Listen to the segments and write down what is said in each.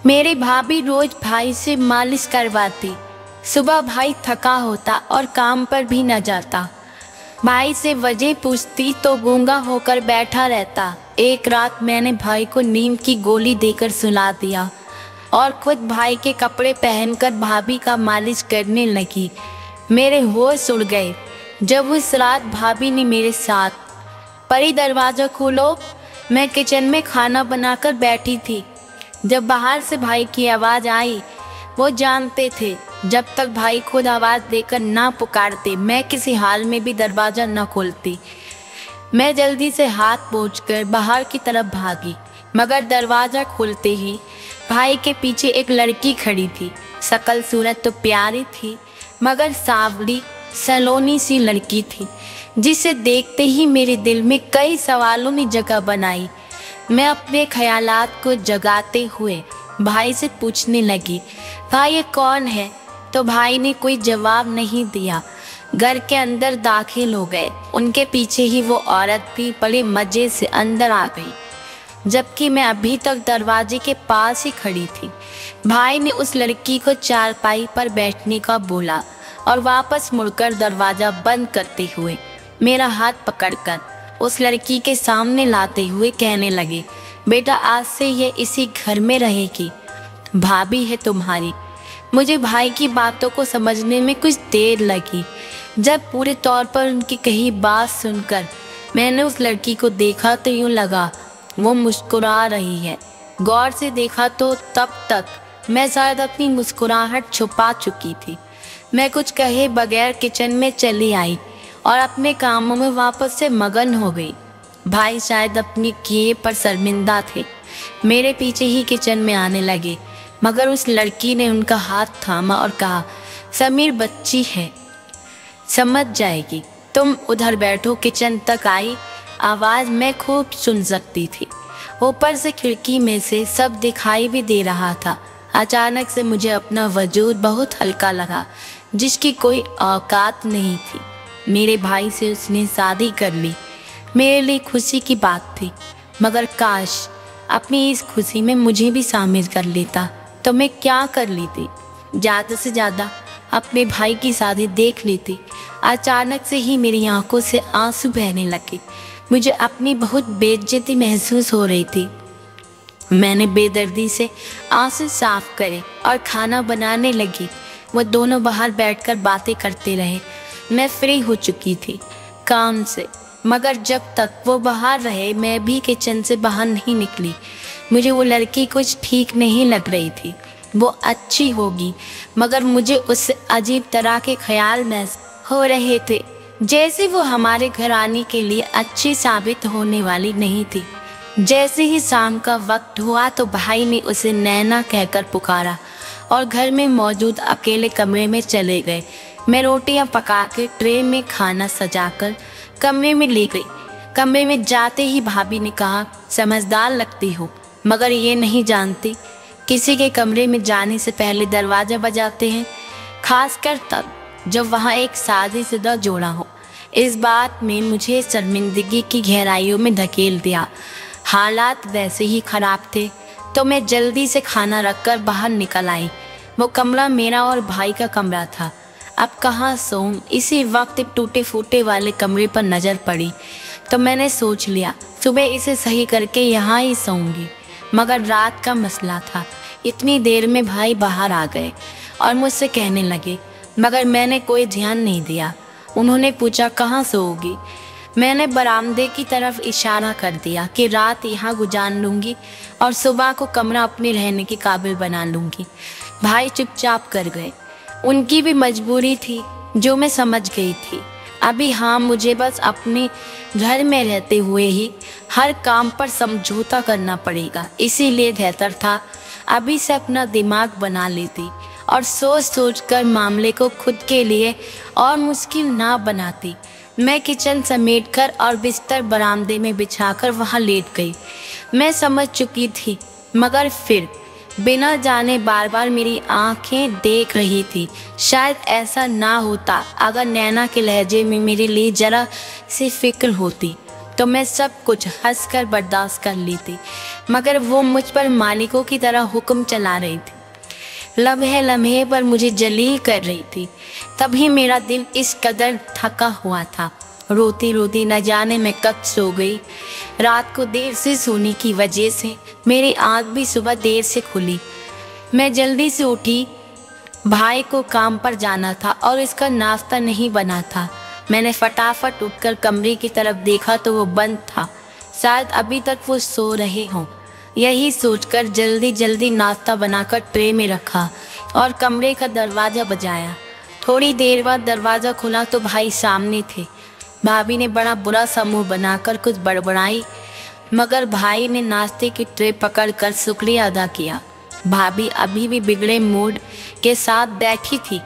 मेरी भाभी रोज भाई से मालिश करवाती। सुबह भाई थका होता और काम पर भी न जाता। भाई से वजह पूछती तो गूंगा होकर बैठा रहता। एक रात मैंने भाई को नींद की गोली देकर सुला दिया और खुद भाई के कपड़े पहनकर भाभी का मालिश करने लगी। मेरे होश उड़ गए जब उस रात भाभी ने मेरे साथ, परी दरवाज़ा खोलो। मैं किचन में खाना बनाकर बैठी थी। जब बाहर से भाई की आवाज़ आई, वो जानते थे जब तक भाई खुद आवाज़ देकर ना पुकारते मैं किसी हाल में भी दरवाज़ा न खोलती। मैं जल्दी से हाथ पोंछकर बाहर की तरफ भागी, मगर दरवाज़ा खोलते ही भाई के पीछे एक लड़की खड़ी थी। शकल सूरत तो प्यारी थी, मगर सांवली सलोनी सी लड़की थी, जिसे देखते ही मेरे दिल में कई सवालों ने जगह बनाई। मैं अपने ख्यालात को जगाते हुए भाई से पूछने लगी, भाई ये कौन है? तो भाई ने कोई जवाब नहीं दिया। घर के अंदर दाखिल हो गए। उनके पीछे ही वो औरत भी बड़े मज़े से अंदर आ गई, जबकि मैं अभी तक दरवाजे के पास ही खड़ी थी। भाई ने उस लड़की को चारपाई पर बैठने का बोला और वापस मुड़कर दरवाज़ा बंद करते हुए मेरा हाथ पकड़कर उस लड़की के सामने लाते हुए कहने लगे, बेटा आज से ये इसी घर में रहेगी, भाभी है तुम्हारी। मुझे भाई की बातों को समझने में कुछ देर लगी। जब पूरे तौर पर उनकी कही बात सुनकर मैंने उस लड़की को देखा तो यूँ लगा वो मुस्कुरा रही है। गौर से देखा तो तब तक मैं शायद अपनी मुस्कुराहट छुपा चुकी थी। मैं कुछ कहे बगैर किचन में चली आई और अपने कामों में वापस से मगन हो गई। भाई शायद अपनी किए पर शर्मिंदा थे। मेरे पीछे ही किचन में आने लगे, मगर उस लड़की ने उनका हाथ थामा और कहा, समीर बच्ची है, समझ जाएगी, तुम उधर बैठो। किचन तक आई आवाज़ मैं खूब सुन सकती थी। ऊपर से खिड़की में से सब दिखाई भी दे रहा था। अचानक से मुझे अपना वजूद बहुत हल्का लगा, जिसकी कोई औकात नहीं थी। मेरे भाई से उसने शादी कर ली। मेरे लिए खुशी की बात थी, मगर काश अपनी इस खुशी में मुझे भी शामिल कर लेता तो मैं क्या कर लेती। ज़्यादा से ज़्यादा अपने भाई की शादी देख लेती। अचानक से ही मेरी आंखों से आंसू बहने लगे। मुझे अपनी बहुत बेइज्जती महसूस हो रही थी। मैंने बेदर्दी से आंसू साफ करे और खाना बनाने लगी। वो दोनों बाहर बैठकर बातें करते रहे। मैं फ्री हो चुकी थी काम से, मगर जब तक वो बाहर रहे मैं भी किचन से बाहर नहीं निकली। मुझे वो लड़की कुछ ठीक नहीं लग रही थी। वो अच्छी होगी, मगर मुझे उससे अजीब तरह के ख्याल महसूस हो रहे थे, जैसे वो हमारे घराने के लिए अच्छी साबित होने वाली नहीं थी। जैसे ही शाम का वक्त हुआ तो भाई ने उसे नैना कहकर पुकारा और घर में मौजूद अकेले कमरे में चले गए। मैं रोटियां पका के ट्रे में खाना सजाकर कमरे में ले गई। कमरे में जाते ही भाभी ने कहा, समझदार लगती हो, मगर ये नहीं जानती किसी के कमरे में जाने से पहले दरवाज़ा बजाते हैं, खासकर तब जब वहाँ एक शादीशुदा जोड़ा हो। इस बात में मुझे शर्मिंदगी की गहराइयों में धकेल दिया। हालात वैसे ही ख़राब थे तो मैं जल्दी से खाना रखकर बाहर निकल आई। वो कमरा मेरा और भाई का कमरा था। अब कहाँ सोऊं? इसी वक्त टूटे फूटे वाले कमरे पर नज़र पड़ी तो मैंने सोच लिया सुबह इसे सही करके यहाँ ही सोऊंगी। मगर रात का मसला था। इतनी देर में भाई बाहर आ गए और मुझसे कहने लगे, मगर मैंने कोई ध्यान नहीं दिया। उन्होंने पूछा, कहाँ सोओगी? मैंने बरामदे की तरफ इशारा कर दिया कि रात यहाँ गुजार लूँगी और सुबह को कमरा अपने रहने के काबिल बना लूँगी। भाई चुपचाप कर गए। उनकी भी मजबूरी थी जो मैं समझ गई थी। अभी हाँ, मुझे बस अपने घर में रहते हुए ही हर काम पर समझौता करना पड़ेगा। इसीलिए बेहतर था अभी से अपना दिमाग बना लेती और सोच सोच कर मामले को खुद के लिए और मुश्किल ना बनाती। मैं किचन समेटकर और बिस्तर बरामदे में बिछाकर वहाँ लेट गई। मैं समझ चुकी थी, मगर फिर बिना जाने बार बार मेरी आंखें देख रही थी। शायद ऐसा ना होता अगर नैना के लहजे में मेरे लिए जरा सी फिक्र होती। तो मैं सब कुछ हंसकर बर्दाश्त कर लेती, मगर वो मुझ पर मालिकों की तरह हुक्म चला रही थी। लम्हे लम्हे पर मुझे जलील कर रही थी। तभी मेरा दिल इस कदर थका हुआ था, रोती रोती न जाने मैं कब सो गई। रात को देर से सोने की वजह से मेरी आँख भी सुबह देर से खुली। मैं जल्दी से उठी। भाई को काम पर जाना था और इसका नाश्ता नहीं बना था। मैंने फटाफट उठकर कमरे की तरफ देखा तो वो बंद था। शायद अभी तक वो सो रहे हों। यही सोचकर जल्दी जल्दी नाश्ता बनाकर ट्रे में रखा और कमरे का दरवाज़ा बजाया। थोड़ी देर बाद दरवाज़ा खुला तो भाई सामने थे। भाभी ने बड़ा बुरा सा मुँह बनाकर कुछ बड़बड़ाई, मगर भाई ने नाश्ते की ट्रे पकड़कर शुक्रिया अदा किया। भाभी अभी भी बिगड़े मूड के साथ बैठी थी।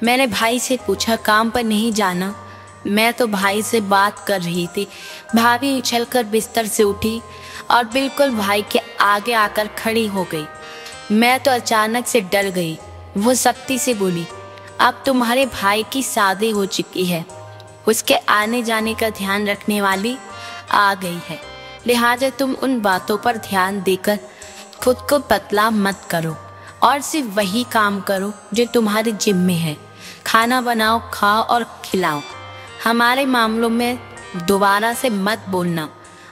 मैंने भाई से पूछा, काम पर नहीं जाना? मैं तो भाई से बात कर रही थी। भाभी उछलकर बिस्तर से उठी और बिल्कुल भाई के आगे आकर खड़ी हो गई। मैं तो अचानक से डर गई। वो सख्ती से बोली, अब तुम्हारे भाई की शादी हो चुकी है, उसके आने जाने का ध्यान रखने वाली आ गई है, लिहाजा तुम उन बातों पर ध्यान देकर खुद को पतला मत करो और सिर्फ वही काम करो जो तुम्हारे जिम्मे है। खाना बनाओ, खाओ और खिलाओ। हमारे मामलों में दोबारा से मत बोलना।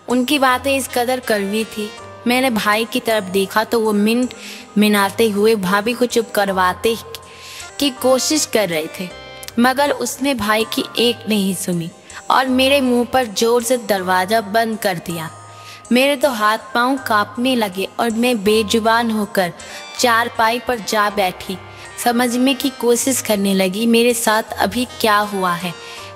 उनकी बातें इस कदर कड़वी थी। मैंने भाई की तरफ देखा तो वो मिनाते हुए भाभी को चुप करवाते की कोशिश कर रहे थे, मगर उसने भाई की एक नहीं सुनी और मेरे मुंह पर जोर से दरवाज़ा बंद कर दिया। मेरे तो हाथ पांव कांपने लगे और मैं बेजुबान होकर चारपाई पर जा बैठी। समझने की कोशिश करने लगी मेरे साथ अभी क्या हुआ है।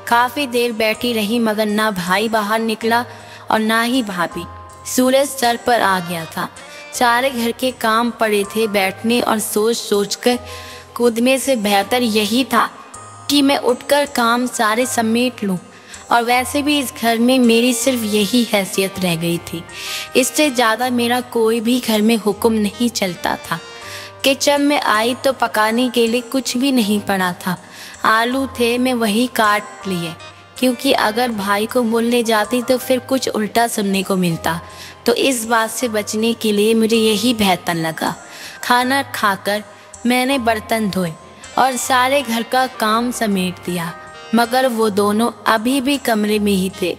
काफ़ी देर बैठी रही मगर ना भाई बाहर निकला और ना ही भाभी। सूरज सर पर आ गया था। सारे घर के काम पड़े थे। बैठने और सोच सोच कर कूदने से बेहतर यही था कि मैं उठकर काम सारे समेट लूं। और वैसे भी इस घर में मेरी सिर्फ यही हैसियत रह गई थी। इससे ज़्यादा मेरा कोई भी घर में हुक्म नहीं चलता था। किचन में आई तो पकाने के लिए कुछ भी नहीं पड़ा था। आलू थे, मैं वही काट लिए, क्योंकि अगर भाई को बोलने जाती तो फिर कुछ उल्टा सुनने को मिलता। तो इस बात से बचने के लिए मुझे यही बेहतर लगा। खाना खाकर मैंने बर्तन धोए और सारे घर का काम समेट दिया, मगर वो दोनों अभी भी कमरे में ही थे।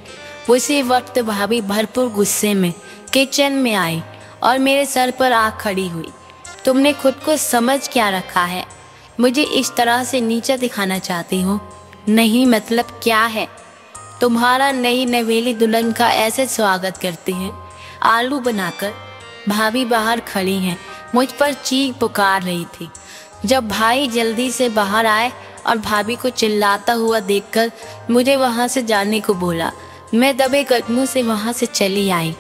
उसी वक्त भाभी भरपूर गुस्से में किचन में आई और मेरे सर पर आ खड़ी हुई। तुमने खुद को समझ क्या रखा है? मुझे इस तरह से नीचा दिखाना चाहती हो? नहीं, मतलब क्या है? तुम्हारा नई नवेली दुल्हन का ऐसे स्वागत करते हैं आलू बनाकर। भाभी बाहर खड़ी हैं, मुझ पर चीख पुकार रही थी। जब भाई जल्दी से बाहर आए और भाभी को चिल्लाता हुआ देखकर मुझे वहाँ से जाने को बोला, मैं दबे कदमों से वहाँ से चली आई।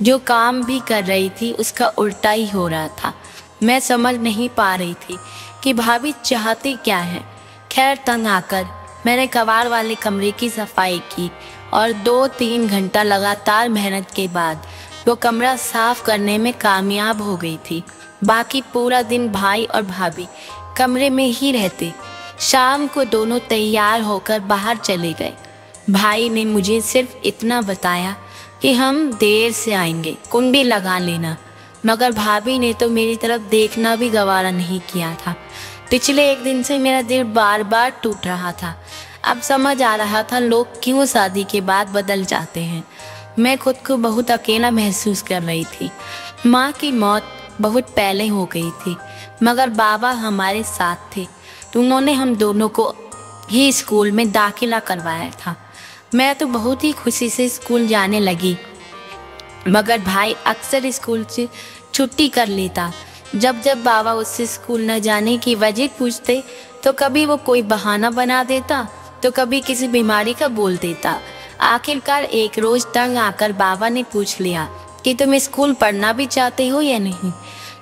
जो काम भी कर रही थी उसका उल्टा ही हो रहा था। मैं समझ नहीं पा रही थी कि भाभी चाहती क्या है। खैर, तंग आकर मैंने कबाड़ वाले कमरे की सफाई की और 2-3 घंटा लगातार मेहनत के बाद वो कमरा साफ करने में कामयाब हो गई थी। बाकी पूरा दिन भाई और भाभी कमरे में ही रहते। शाम को दोनों तैयार होकर बाहर चले गए। भाई ने मुझे सिर्फ इतना बताया कि हम देर से आएंगे, कुंडी लगा लेना, मगर भाभी ने तो मेरी तरफ देखना भी गवारा नहीं किया था। पिछले 1 दिन से मेरा दिल बार बार टूट रहा था। अब समझ आ रहा था लोग क्यों शादी के बाद बदल जाते हैं। मैं खुद को बहुत अकेला महसूस कर रही थी। माँ की मौत बहुत पहले हो गई थी, मगर बाबा हमारे साथ थे। उन्होंने हम दोनों को ही स्कूल में दाखिला करवाया था। मैं तो बहुत ही खुशी से स्कूल जाने लगी, मगर भाई अक्सर स्कूल से छुट्टी कर लेता। जब जब बाबा उससे स्कूल न जाने की वजह पूछते तो कभी वो कोई बहाना बना देता तो कभी किसी बीमारी का बोल देता। आखिरकार एक रोज़ तंग आकर बाबा ने पूछ लिया कि तुम स्कूल पढ़ना भी चाहते हो या नहीं।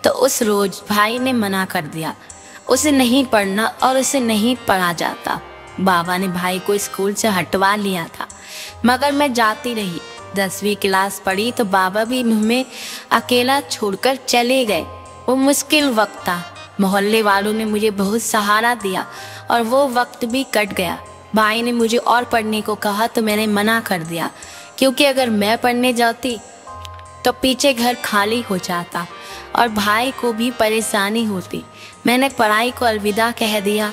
तो उस रोज़ भाई ने मना कर दिया, उसे नहीं पढ़ना और उसे नहीं पढ़ा जाता। बाबा ने भाई को स्कूल से हटवा लिया था, मगर मैं जाती रही। 10वीं क्लास पढ़ी तो बाबा भी हमें अकेला छोड़कर चले गए। वो मुश्किल वक्त था। मोहल्ले वालों ने मुझे बहुत सहारा दिया और वो वक्त भी कट गया। भाई ने मुझे और पढ़ने को कहा तो मैंने मना कर दिया। क्योंकि अगर मैं पढ़ने जाती तो पीछे घर खाली हो जाता और भाई को भी परेशानी होती। मैंने पढ़ाई को अलविदा कह दिया,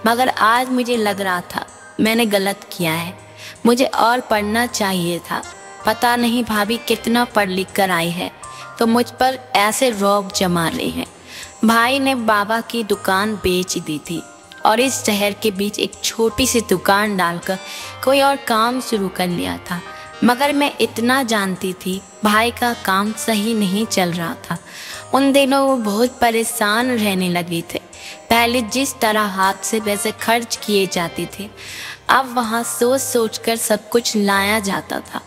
मगर आज मुझे लग रहा था मैंने गलत किया है। मुझे और पढ़ना चाहिए था। पता नहीं भाभी कितना पढ़ लिख कर आई है तो मुझ पर ऐसे रौब जमा रही है। भाई ने बाबा की दुकान बेच दी थी और इस शहर के बीच एक छोटी सी दुकान डालकर कोई और काम शुरू कर लिया था। मगर मैं इतना जानती थी भाई का काम सही नहीं चल रहा था। उन दिनों वो बहुत परेशान रहने लगे थे। पहले जिस तरह हाथ से पैसे खर्च किए जाते थे, अब वहाँ सोच सोच कर सब कुछ लाया जाता था।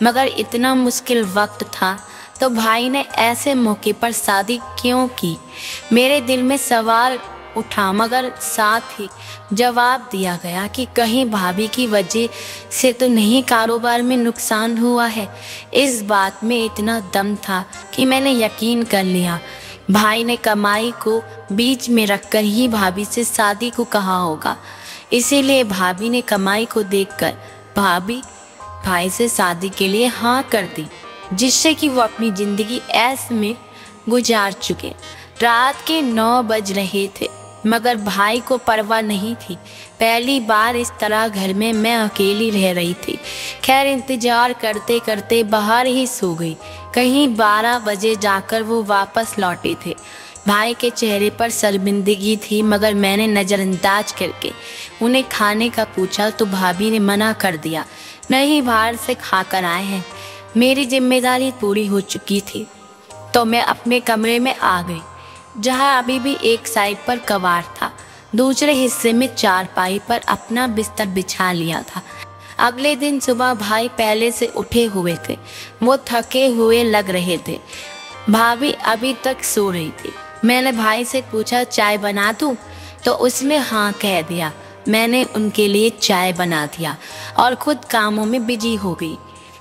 मगर इतना मुश्किल वक्त था तो भाई ने ऐसे मौके पर शादी क्यों की? मेरे दिल में सवाल उठा, मगर साथ ही जवाब दिया गया कि कहीं भाभी की वजह से तो नहीं कारोबार में नुकसान हुआ है। इस बात में इतना दम था कि मैंने यकीन कर लिया। भाई ने कमाई को बीच में रखकर ही भाभी से शादी को कहा होगा। इसीलिए भाभी ने कमाई को देखकर भाई से शादी के लिए हाँ कर दी, जिससे कि वो अपनी ज़िंदगी ऐसे में गुजार चुके। रात के 9 बज रहे थे, मगर भाई को परवाह नहीं थी। पहली बार इस तरह घर में मैं अकेली रह रही थी। खैर इंतजार करते करते बाहर ही सो गई। कहीं 12 बजे जाकर वो वापस लौटे थे। भाई के चेहरे पर शर्मिंदगी थी, मगर मैंने नज़रअंदाज करके उन्हें खाने का पूछा तो भाभी ने मना कर दिया। नहीं, बाहर से खाकर आए हैं। मेरी जिम्मेदारी पूरी हो चुकी थी तो मैं अपने कमरे में आ गई, जहाँ अभी भी एक साइड पर कबाड़ था, दूसरे हिस्से में चारपाई पर अपना बिस्तर बिछा लिया था। अगले दिन सुबह भाई पहले से उठे हुए थे। वो थके हुए लग रहे थे। भाभी अभी तक सो रही थी। मैंने भाई से पूछा चाय बना दूं? तो उसने हाँ कह दिया। मैंने उनके लिए चाय बना दिया और खुद कामों में बिजी हो गई।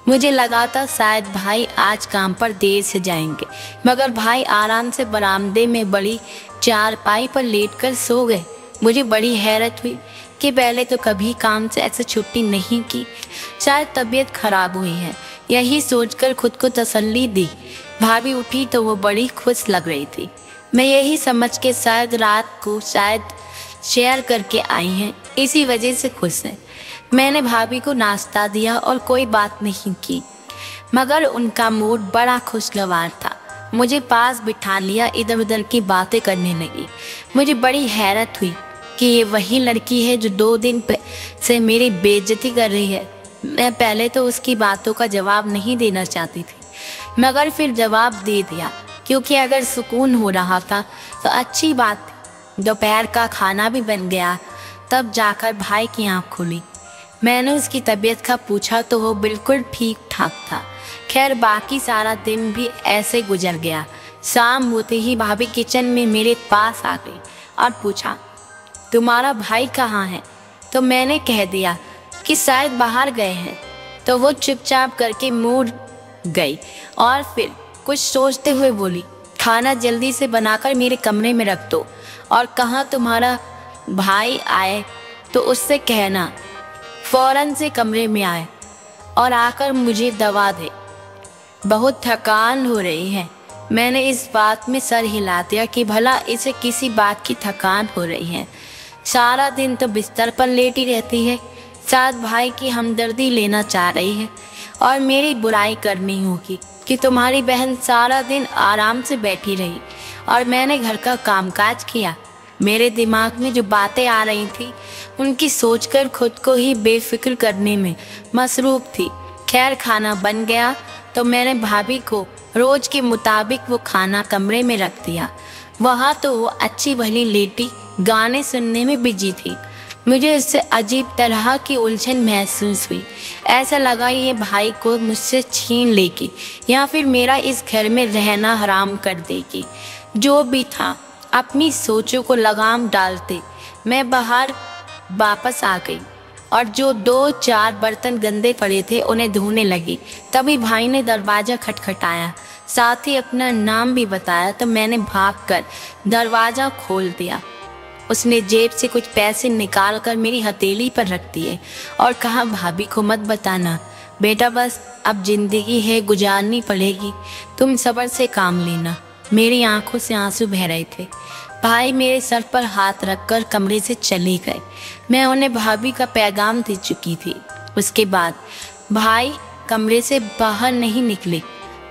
मुझे लगा था शायद भाई आज काम पर देर से जाएंगे, मगर भाई आराम से बरामदे में बड़ी चारपाई पर लेटकर सो गए। मुझे बड़ी हैरत हुई कि पहले तो कभी काम से ऐसे छुट्टी नहीं की। शायद तबीयत खराब हुई है, यही सोचकर खुद को तसल्ली दी। भाभी उठी तो वो बड़ी खुश लग रही थी। मैं यही समझ के शायद रात को शेयर करके आई हैं, इसी वजह से खुश है। मैंने भाभी को नाश्ता दिया और कोई बात नहीं की, मगर उनका मूड बड़ा खुशगवार था। मुझे पास बिठा लिया, इधर उधर की बातें करने लगी। मुझे बड़ी हैरत हुई कि ये वही लड़की है जो 2 दिन से मेरी बेइज्जती कर रही है। मैं पहले तो उसकी बातों का जवाब नहीं देना चाहती थी, मगर फिर जवाब दे दिया, क्योंकि अगर सुकून हो रहा था तो अच्छी बात थी। दोपहर का खाना भी बन गया, तब जाकर भाई की आँख खुली। मैंने उसकी तबीयत का पूछा तो वो बिल्कुल ठीक ठाक था। खैर बाकी सारा दिन भी ऐसे गुजर गया। शाम होते ही भाभी किचन में मेरे पास आ गई और पूछा, तुम्हारा भाई कहाँ है? तो मैंने कह दिया कि शायद बाहर गए हैं। तो वो चुपचाप करके मुड़ गई और फिर कुछ सोचते हुए बोली, खाना जल्दी से बनाकर मेरे कमरे में रख दो, और कहाँ तुम्हारा भाई आए तो उससे कहना फौरन से कमरे में आए और आकर मुझे दवा दे। बहुत थकान हो रही है। मैंने इस बात में सर हिला दिया कि भला इसे किसी बात की थकान हो रही है। सारा दिन तो बिस्तर पर लेटी रहती है। शायद भाई की हमदर्दी लेना चाह रही है और मेरी बुराई करनी होगी कि तुम्हारी बहन सारा दिन आराम से बैठी रही और मैंने घर का कामकाज किया। मेरे दिमाग में जो बातें आ रही थी उनकी सोचकर खुद को ही बेफिक्र करने में मसरूफ थी। खैर खाना बन गया तो मैंने भाभी को रोज के मुताबिक वो खाना कमरे में रख दिया। वहाँ तो वो अच्छी भली लेटी गाने सुनने में बिजी थी। मुझे इससे अजीब तरह की उलझन महसूस हुई। ऐसा लगा ये भाई को मुझसे छीन लेगी या फिर मेरा इस घर में रहना हराम कर देगी। जो भी था, अपनी सोचों को लगाम डालते मैं बाहर वापस आ गई और जो 2-4 बर्तन गंदे पड़े थे उन्हें धोने लगी। तभी भाई ने दरवाज़ा खटखटाया, साथ ही अपना नाम भी बताया। तो मैंने भागकर दरवाज़ा खोल दिया। उसने जेब से कुछ पैसे निकाल कर मेरी हथेली पर रख दिए और कहा, भाभी को मत बताना, बेटा बस अब जिंदगी है, गुजारनी पड़ेगी, तुम सब्र से काम लेना। मेरी आंखों से आंसू बह रहे थे। भाई मेरे सर पर हाथ रखकर कमरे से चले गए। मैं उन्हें भाभी का पैगाम दे चुकी थी। उसके बाद भाई कमरे से बाहर नहीं निकले।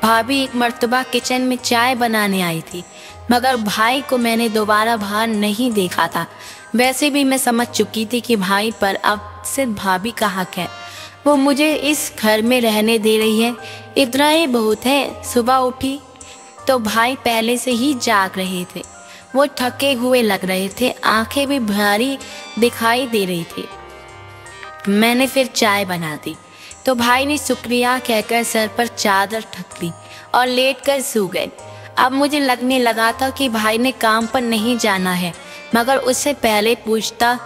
भाभी एक मर्तबा किचन में चाय बनाने आई थी, मगर भाई को मैंने दोबारा बाहर नहीं देखा था। वैसे भी मैं समझ चुकी थी कि भाई पर अब सिर्फ भाभी का हक है। वो मुझे इस घर में रहने दे रही है, इतना ही बहुत है। सुबह उठी तो भाई पहले से ही जाग रहे थे। वो थके हुए लग रहे थे, आंखें भी भारी दिखाई दे रही थी। मैंने फिर चाय बना दी तो भाई ने शुक्रिया कहकर सर पर चादर ढक ली और लेटकर सो गए। अब मुझे लगने लगा था कि भाई ने काम पर नहीं जाना है, मगर उससे पहले पूछता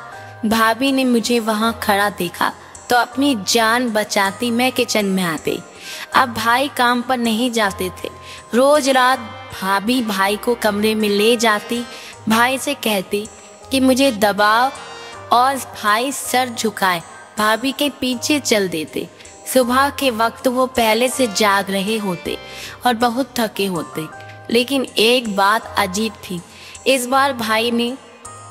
भाभी ने मुझे वहाँ खड़ा देखा तो अपनी जान बचाती मैं किचन में आ गई। अब भाई काम पर नहीं जाते थे। रोज रात भाभी भाई को कमरे में ले जाती, भाई से कहती कि मुझे दबाओ, और भाई सर झुकाए भाभी के पीछे चल देते। सुबह के वक्त वो पहले से जाग रहे होते और बहुत थके होते, लेकिन एक बात अजीब थी। इस बार भाई ने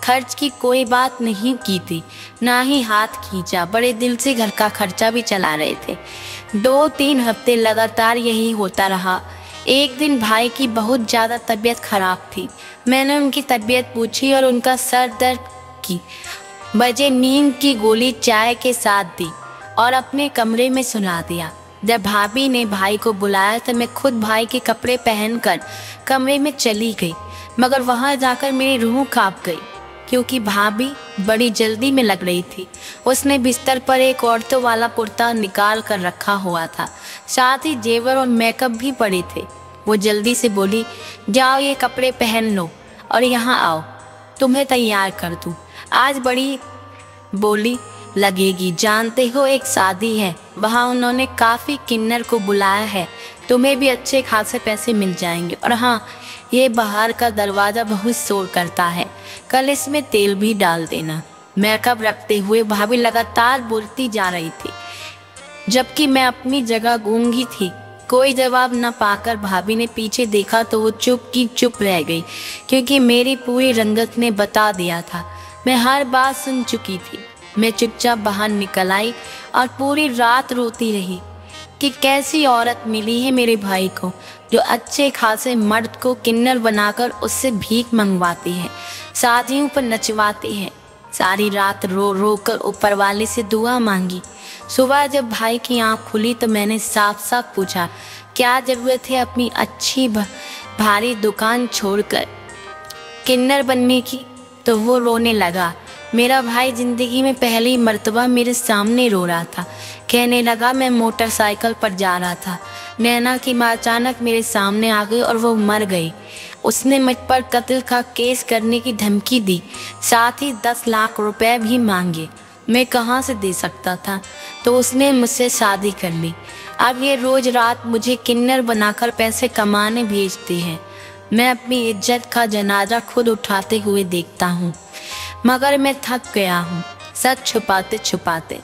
खर्च की कोई बात नहीं की थी, ना ही हाथ खींचा। बड़े दिल से घर का खर्चा भी चला रहे थे। 2-3 हफ्ते लगातार यही होता रहा। एक दिन भाई की बहुत ज़्यादा तबीयत खराब थी। मैंने उनकी तबीयत पूछी और उनका सर दर्द की वजह नींद की गोली चाय के साथ दी और अपने कमरे में सुला दिया। जब भाभी ने भाई को बुलाया तो मैं खुद भाई के कपड़े पहनकर कमरे में चली गई, मगर वहाँ जाकर मेरी रूह कांप गई, क्योंकि भाभी बड़ी जल्दी में लग रही थी। उसने बिस्तर पर एक औरतों वाला कुर्ता निकाल कर रखा हुआ था, साथ ही जेवर और मेकअप भी पड़े थे। वो जल्दी से बोली, जाओ ये कपड़े पहन लो और यहाँ आओ, तुम्हें तैयार कर दूँ। आज बड़ी बोली लगेगी, जानते हो एक शादी है, वहाँ उन्होंने काफ़ी किन्नर को बुलाया है, तुम्हें भी अच्छे खासे पैसे मिल जाएंगे। और हाँ, ये बाहर का दरवाज़ा बहुत शोर करता है, कल इसमें तेल भी डाल देना। मेकअप रखते हुए भाभी लगातार बोलती जा रही थी, जबकि मैं अपनी जगह गूंगी थी। कोई जवाब न पाकर भाभी ने पीछे देखा तो वो चुप की चुप रह गई, क्योंकि मेरी पूरी रंगत ने बता दिया था। मैं हर बात सुन चुकी थी। मैं चुपचाप बाहर निकल आई और पूरी रात रोती रही कि कैसी औरत मिली है मेरे भाई को, जो अच्छे खासे मर्द को किन्नर बनाकर उससे भीख मंगवाती है, शादियों पर नचवाती है। सारी रात रो रो कर ऊपर वाले से दुआ मांगी। सुबह जब भाई की आँख खुली तो मैंने साफ साफ पूछा, क्या ज़रूरत है अपनी अच्छी भारी दुकान छोड़कर किन्नर बनने की? तो वो रोने लगा। मेरा भाई ज़िंदगी में पहली मर्तबा मेरे सामने रो रहा था। कहने लगा, मैं मोटरसाइकिल पर जा रहा था, नैना की माँ अचानक मेरे सामने आ गई और वो मर गई। उसने मुझ पर कत्ल का केस करने की धमकी दी, साथ ही 10 लाख रुपए भी मांगे। मैं कहाँ से दे सकता था, तो उसने मुझसे शादी कर ली। अब ये रोज़ रात मुझे किन्नर बनाकर पैसे कमाने भेजती है। मैं अपनी इज्जत का जनाजा खुद उठाते हुए देखता हूँ, मगर मैं थक गया हूँ सच छुपाते छुपाते।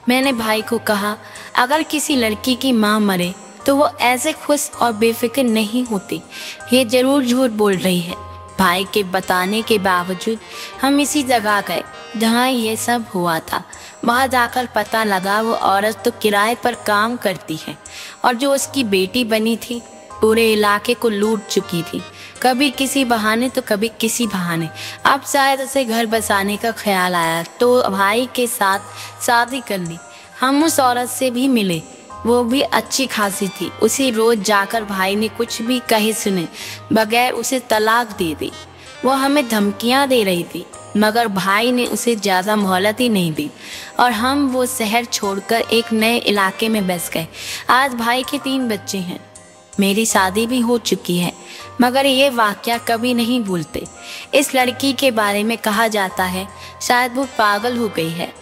मैंने भाई को कहा, अगर किसी लड़की की माँ मरे तो वो ऐसे खुश और बेफिक्र नहीं होती, ये ज़रूर झूठ बोल रही है। भाई के बताने के बावजूद हम इसी जगह गए जहाँ ये सब हुआ था। वहाँ जाकर पता लगा वो औरत तो किराए पर काम करती है, और जो उसकी बेटी बनी थी पूरे इलाके को लूट चुकी थी, कभी किसी बहाने तो कभी किसी बहाने। अब शायद उसे घर बसाने का ख्याल आया तो भाई के साथ शादी कर ली। हम उस औरत से भी मिले, वो भी अच्छी खासी थी। उसी रोज जाकर भाई ने कुछ भी कहे सुने बगैर उसे तलाक दे दी। वो हमें धमकियां दे रही थी, मगर भाई ने उसे ज़्यादा मोहलत ही नहीं दी और हम वो शहर छोड़कर एक नए इलाके में बस गए। आज भाई के 3 बच्चे हैं, मेरी शादी भी हो चुकी है, मगर ये वाक़या कभी नहीं भूलते। इस लड़की के बारे में कहा जाता है शायद वो पागल हो गई है,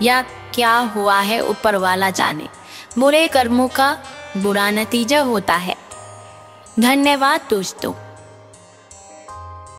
या क्या हुआ है ऊपर वाला जाने। बुरे कर्मों का बुरा नतीजा होता है। धन्यवाद दोस्तों।